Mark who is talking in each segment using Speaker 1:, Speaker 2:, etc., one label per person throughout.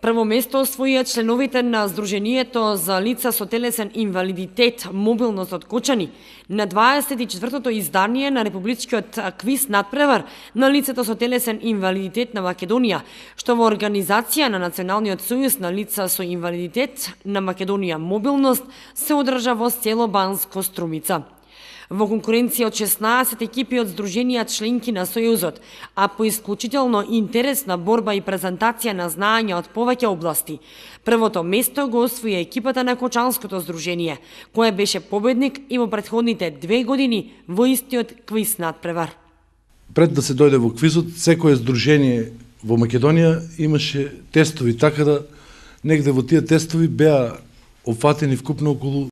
Speaker 1: Прво место освоија членовите на Сдруженијето за лица со телесен инвалидитет мобилност од Кочани на 24-тото издание на републичкиот квиз надпревар на лицето со телесен инвалидитет на Македонија, што во организација на Националниот сојуз на лица со инвалидитет на Македонија мобилност се одржа во село Банско Струмица. Во конкуренција од 16 екипи од Сдруженија членки на Сојузот, а по исклучително интересна борба и презентација на знаења од повеќе области, првото место го освои екипата на Кочанското Сдружение, која беше победник и во претходните 2 години во истиот квиз надпревар.
Speaker 2: Пред да се дојде во квизот, секое здружение во Македонија имаше тестови, така да негде во тие тестови беа опфатени вкупно околу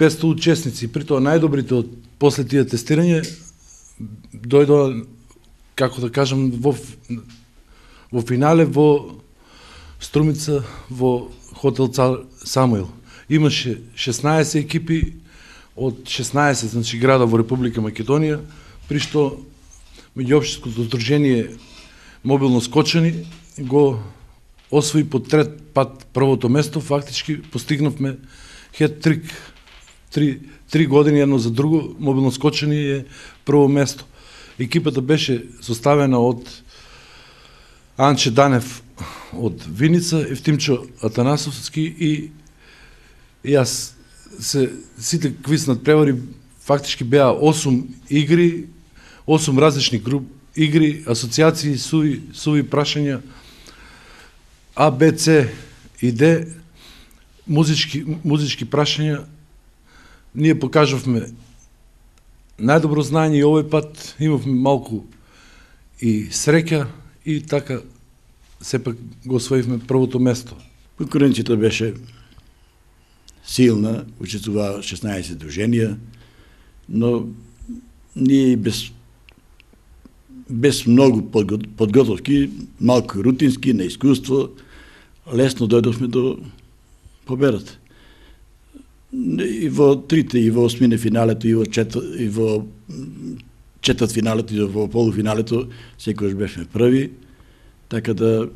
Speaker 2: 500 учесници. При тоа најдобрите од после тие тестирање дојдоа, како да кажам, во финале во Струмица во хотел Цар Самуил. Имаше 16 екипи од 16 значи града во Република Македонија, при што меѓуопштинското здружение Мобилност Кочани го освои по трет пат првото место. Фактички постигнавме хет-трик. Три години едно за друго, Мобилност Кочани е прво место. Екипата беше составена од Анче Данев од Виница, Евтимчо Атанасовски и јас. Сите квиз надпревари фактички беа 8 игри, 8 различни игри, асоциации, суви прашања, А, Б, С и Д, музички прашања. Ние покажавме најдобро знаење и овој пат имавме малку и среќа и така сепак го освоивме првото место.
Speaker 3: Конкуренцијата беше силна, учествуваа 16 друженија, но ние без многу подготовки, малку рутински, на искуство, лесно дојдовме до победата. И во трите, и во осмине финалето, и во четврт финалето, и во полуфиналето, секојаш бевме први, така да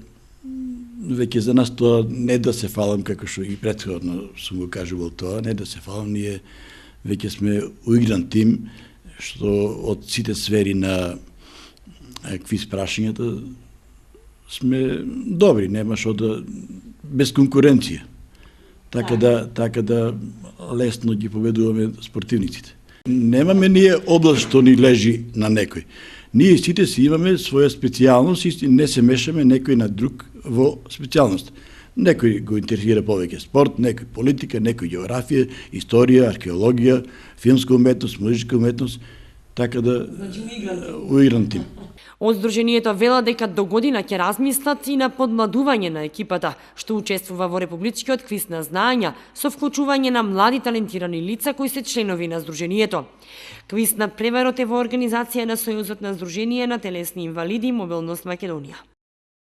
Speaker 3: веќе за нас тоа не да се фалам, како што и претходно сум го кажувал тоа, не да се фалам, ние веќе сме уигран тим, што од сите сфери на квиз прашањата сме добри, нема што да без конкуренција. Така да лесно ги победуваме спортивниците. Немаме ние област што ни лежи на некој. Ние сите си имаме своја специјалност и не се мешаме некој на друг во специјалност. Некој го интересира повеќе спорт, некој политика, некој географија, историја, археологија, филмска уметност, музичка уметност, така да уигран тим.
Speaker 1: Од Сдруженијето вела дека до година ќе размислат и на подмладување на екипата, што учествува во републичкиот квиз на знаења со вклучување на млади талентирани лица кои се членови на Сдруженијето. Квиз надпреварот е во организација на Сојузот на Сдружение на телесни инвалиди Мобилност Македонија.